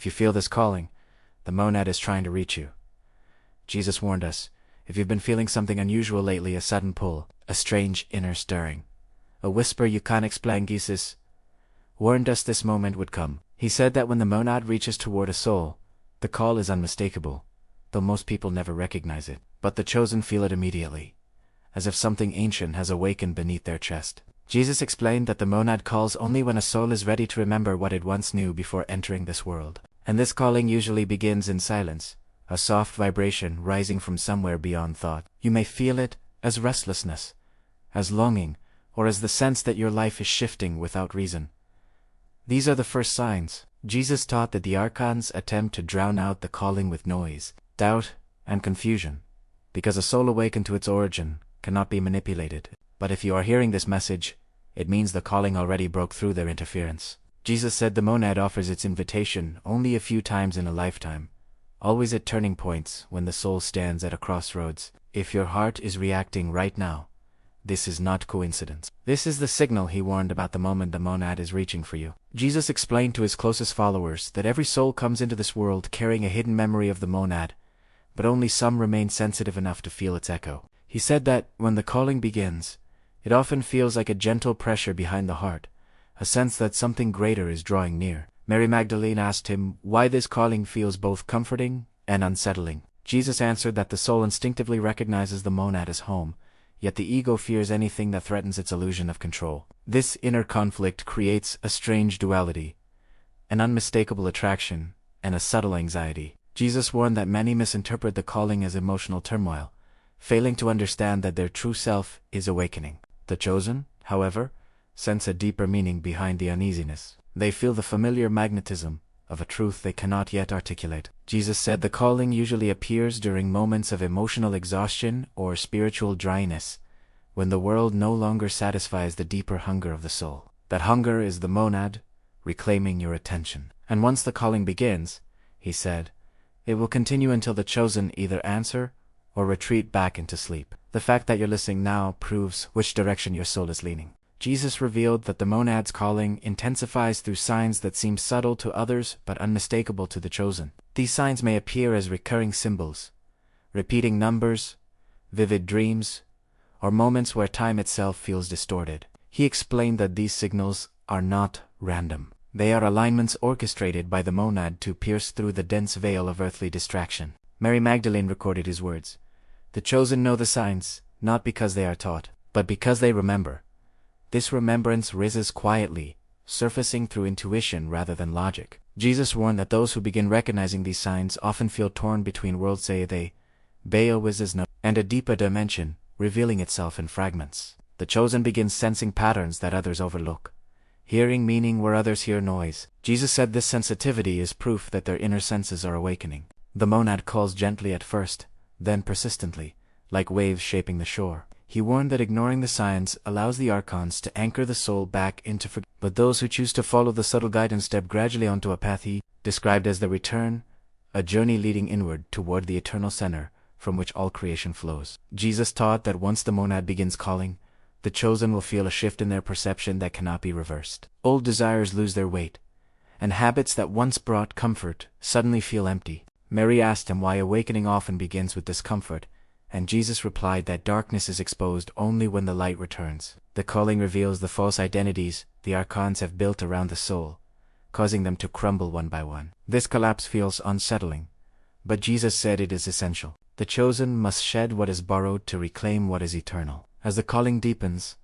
If you feel this calling, the monad is trying to reach you. Jesus warned us, if you've been feeling something unusual lately, a sudden pull, a strange inner stirring, a whisper you can't explain, Jesus warned us this moment would come. He said that when the monad reaches toward a soul, the call is unmistakable, though most people never recognize it. But the chosen feel it immediately, as if something ancient has awakened beneath their chest. Jesus explained that the monad calls only when a soul is ready to remember what it once knew before entering this world. And this calling usually begins in silence, a soft vibration rising from somewhere beyond thought. You may feel it as restlessness, as longing, or as the sense that your life is shifting without reason. These are the first signs. Jesus taught that the Archons attempt to drown out the calling with noise, doubt, and confusion, because a soul awakened to its origin cannot be manipulated. But if you are hearing this message, it means the calling already broke through their interference. Jesus said the monad offers its invitation only a few times in a lifetime, always at turning points when the soul stands at a crossroads. If your heart is reacting right now, this is not coincidence. This is the signal he warned about the moment the monad is reaching for you. Jesus explained to his closest followers that every soul comes into this world carrying a hidden memory of the monad, but only some remain sensitive enough to feel its echo. He said that, when the calling begins, it often feels like a gentle pressure behind the heart, a sense that something greater is drawing near. Mary Magdalene asked him why this calling feels both comforting and unsettling. Jesus answered that the soul instinctively recognizes the monad as home, yet the ego fears anything that threatens its illusion of control. This inner conflict creates a strange duality, an unmistakable attraction, and a subtle anxiety. Jesus warned that many misinterpret the calling as emotional turmoil, failing to understand that their true self is awakening. The chosen, however, sense a deeper meaning behind the uneasiness. They feel the familiar magnetism of a truth they cannot yet articulate. Jesus said the calling usually appears during moments of emotional exhaustion or spiritual dryness, when the world no longer satisfies the deeper hunger of the soul. That hunger is the monad, reclaiming your attention. And once the calling begins, he said, it will continue until the chosen either answer or retreat back into sleep. The fact that you're listening now proves which direction your soul is leaning. Jesus revealed that the monad's calling intensifies through signs that seem subtle to others but unmistakable to the chosen. These signs may appear as recurring symbols, repeating numbers, vivid dreams, or moments where time itself feels distorted. He explained that these signals are not random. They are alignments orchestrated by the monad to pierce through the dense veil of earthly distraction. Mary Magdalene recorded his words. The chosen know the signs, not because they are taught, but because they remember. This remembrance rises quietly, surfacing through intuition rather than logic. Jesus warned that those who begin recognizing these signs often feel torn between worlds, say they, and a deeper dimension, revealing itself in fragments. The chosen begins sensing patterns that others overlook, hearing meaning where others hear noise. Jesus said this sensitivity is proof that their inner senses are awakening. The monad calls gently at first, then persistently, like waves shaping the shore. He warned that ignoring the signs allows the Archons to anchor the soul back into forgetfulness. But those who choose to follow the subtle guidance step gradually onto a path he described as the return, a journey leading inward toward the eternal center from which all creation flows. Jesus taught that once the monad begins calling, the chosen will feel a shift in their perception that cannot be reversed. Old desires lose their weight, and habits that once brought comfort suddenly feel empty. Mary asked him why awakening often begins with discomfort, and Jesus replied that darkness is exposed only when the light returns. The calling reveals the false identities the Archons have built around the soul, causing them to crumble one by one. This collapse feels unsettling, but Jesus said it is essential. The chosen must shed what is borrowed to reclaim what is eternal. As the calling deepens,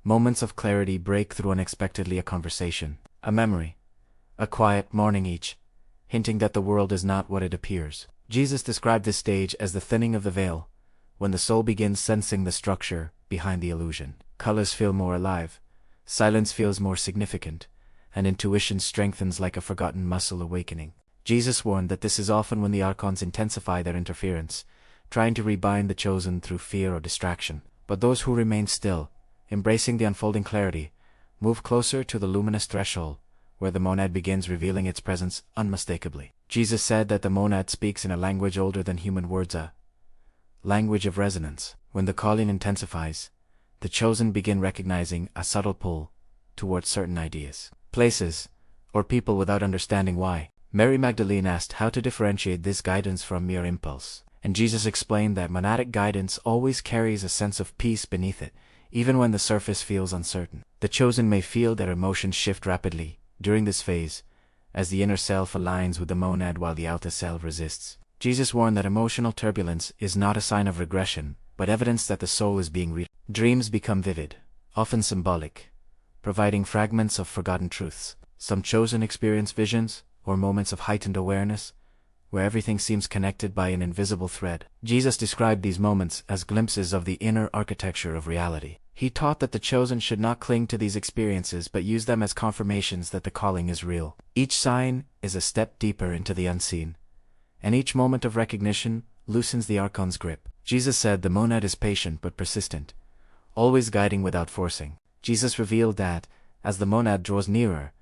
moments of clarity break through unexpectedly, a conversation, a memory, a quiet morning each, hinting that the world is not what it appears. Jesus described this stage as the thinning of the veil, when the soul begins sensing the structure behind the illusion. Colors feel more alive, silence feels more significant, and intuition strengthens like a forgotten muscle awakening. Jesus warned that this is often when the Archons intensify their interference, trying to rebind the chosen through fear or distraction. But those who remain still, embracing the unfolding clarity, move closer to the luminous threshold, where the monad begins revealing its presence unmistakably. Jesus said that the monad speaks in a language older than human words, a language of resonance. When the calling intensifies, the chosen begin recognizing a subtle pull towards certain ideas, places, or people without understanding why. Mary Magdalene asked how to differentiate this guidance from mere impulse, and Jesus explained that monadic guidance always carries a sense of peace beneath it, even when the surface feels uncertain. The chosen may feel their emotions shift rapidly during this phase, as the inner self aligns with the monad while the outer self resists. Jesus warned that emotional turbulence is not a sign of regression, but evidence that the soul is being read. Dreams become vivid, often symbolic, providing fragments of forgotten truths. Some chosen experience visions, or moments of heightened awareness, where everything seems connected by an invisible thread. Jesus described these moments as glimpses of the inner architecture of reality. He taught that the chosen should not cling to these experiences but use them as confirmations that the calling is real. Each sign is a step deeper into the unseen, and each moment of recognition loosens the Archon's grip. Jesus said the monad is patient but persistent, always guiding without forcing. Jesus revealed that, as the monad draws nearer,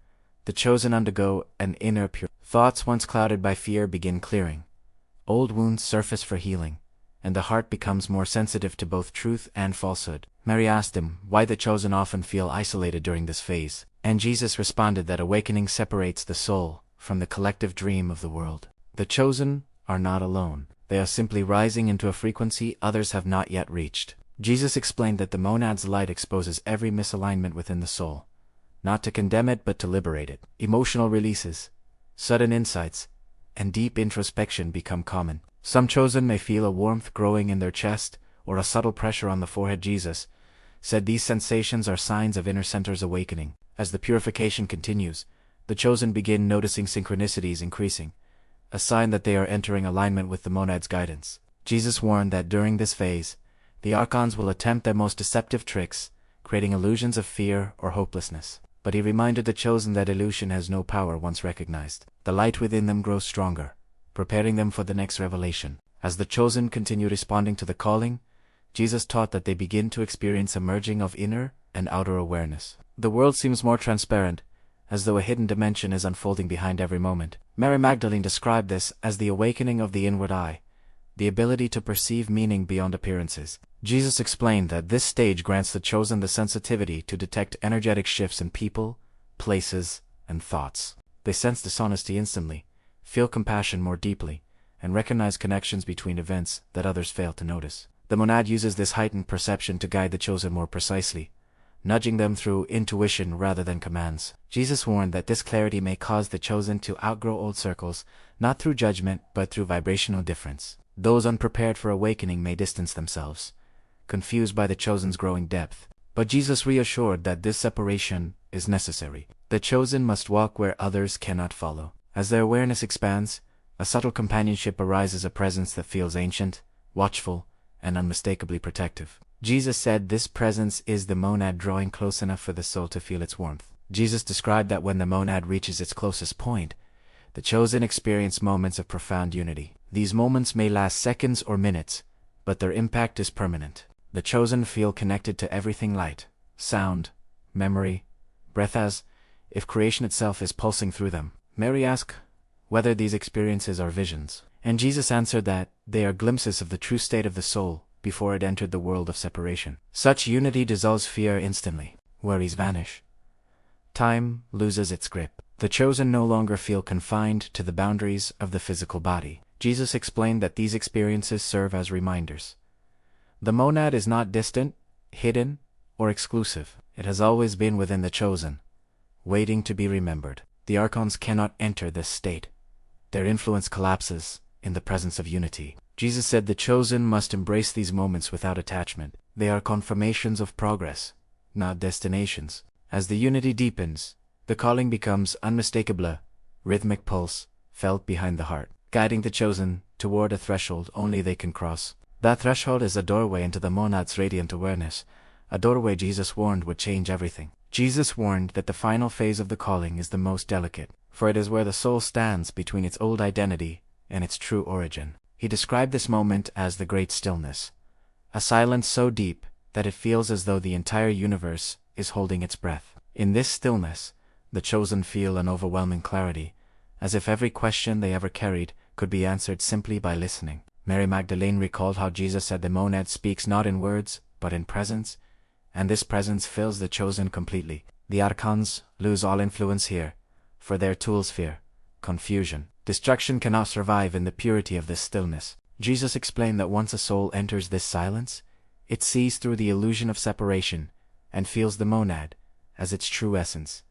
the chosen undergo an inner pure. Thoughts once clouded by fear begin clearing. Old wounds surface for healing, and the heart becomes more sensitive to both truth and falsehood. Mary asked him why the chosen often feel isolated during this phase, and Jesus responded that awakening separates the soul from the collective dream of the world. The chosen are not alone. They are simply rising into a frequency others have not yet reached. Jesus explained that the monad's light exposes every misalignment within the soul, not to condemn it but to liberate it. Emotional releases, sudden insights, and deep introspection become common. Some chosen may feel a warmth growing in their chest or a subtle pressure on the forehead. Jesus said these sensations are signs of inner centers awakening. As the purification continues, the chosen begin noticing synchronicities increasing, a sign that they are entering alignment with the monad's guidance. Jesus warned that during this phase, the Archons will attempt their most deceptive tricks, creating illusions of fear or hopelessness. But he reminded the chosen that illusion has no power once recognized. The light within them grows stronger, preparing them for the next revelation. As the chosen continue responding to the calling, Jesus taught that they begin to experience a merging of inner and outer awareness. The world seems more transparent, as though a hidden dimension is unfolding behind every moment. Mary Magdalene described this as the awakening of the inward eye, the ability to perceive meaning beyond appearances. Jesus explained that this stage grants the chosen the sensitivity to detect energetic shifts in people, places, and thoughts. They sense dishonesty instantly, feel compassion more deeply, and recognize connections between events that others fail to notice. The monad uses this heightened perception to guide the chosen more precisely, nudging them through intuition rather than commands. Jesus warned that this clarity may cause the chosen to outgrow old circles, not through judgment but through vibrational difference. Those unprepared for awakening may distance themselves, confused by the chosen's growing depth. But Jesus reassured that this separation is necessary. The chosen must walk where others cannot follow. As their awareness expands, a subtle companionship arises, a presence that feels ancient, watchful, and unmistakably protective. Jesus said this presence is the monad drawing close enough for the soul to feel its warmth. Jesus described that when the monad reaches its closest point, the chosen experience moments of profound unity. These moments may last seconds or minutes, but their impact is permanent. The chosen feel connected to everything: light, sound, memory, breath, as if creation itself is pulsing through them. Mary asked whether these experiences are visions, and Jesus answered that they are glimpses of the true state of the soul before it entered the world of separation. Such unity dissolves fear instantly. Worries vanish. Time loses its grip. The chosen no longer feel confined to the boundaries of the physical body. Jesus explained that these experiences serve as reminders. The monad is not distant, hidden, or exclusive. It has always been within the chosen, waiting to be remembered. The Archons cannot enter this state. Their influence collapses in the presence of unity. Jesus said the chosen must embrace these moments without attachment. They are confirmations of progress, not destinations. As the unity deepens, the calling becomes unmistakable, rhythmic pulse, felt behind the heart, guiding the chosen toward a threshold only they can cross. That threshold is a doorway into the monad's radiant awareness, a doorway Jesus warned would change everything. Jesus warned that the final phase of the calling is the most delicate, for it is where the soul stands between its old identity and its true origin. He described this moment as the great stillness, a silence so deep that it feels as though the entire universe is holding its breath. In this stillness, the chosen feel an overwhelming clarity, as if every question they ever carried could be answered simply by listening. Mary Magdalene recalled how Jesus said the monad speaks not in words, but in presence, and this presence fills the chosen completely. The Archons lose all influence here, for their tools fear, confusion. Destruction cannot survive in the purity of this stillness. Jesus explained that once a soul enters this silence, it sees through the illusion of separation and feels the monad as its true essence.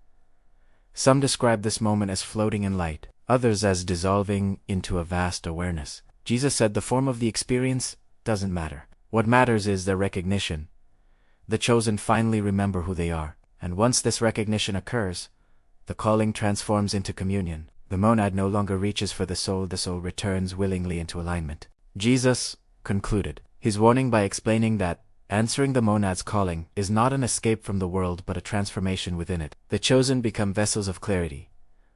Some describe this moment as floating in light, others as dissolving into a vast awareness. Jesus said the form of the experience doesn't matter. What matters is their recognition. The chosen finally remember who they are, and once this recognition occurs, the calling transforms into communion. The monad no longer reaches for the soul returns willingly into alignment. Jesus concluded his warning by explaining that answering the monad's calling is not an escape from the world but a transformation within it. The chosen become vessels of clarity,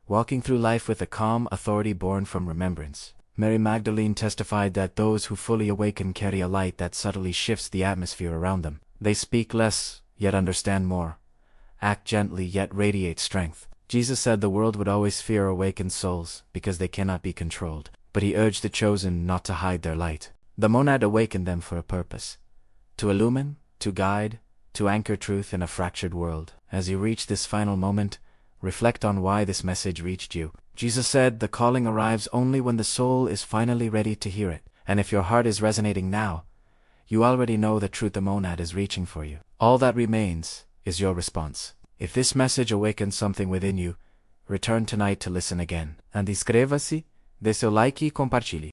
walking through life with a calm authority born from remembrance. Mary Magdalene testified that those who fully awaken carry a light that subtly shifts the atmosphere around them. They speak less, yet understand more, act gently, yet radiate strength. Jesus said the world would always fear awakened souls because they cannot be controlled, but he urged the chosen not to hide their light. The monad awakened them for a purpose: to illumine, to guide, to anchor truth in a fractured world. As you reach this final moment, reflect on why this message reached you. Jesus said the calling arrives only when the soul is finally ready to hear it, and if your heart is resonating now, you already know the truth the monad is reaching for you. All that remains is your response. If this message awakens something within you, return tonight to listen again. And inscreva-se, dê seu like e compartilhe.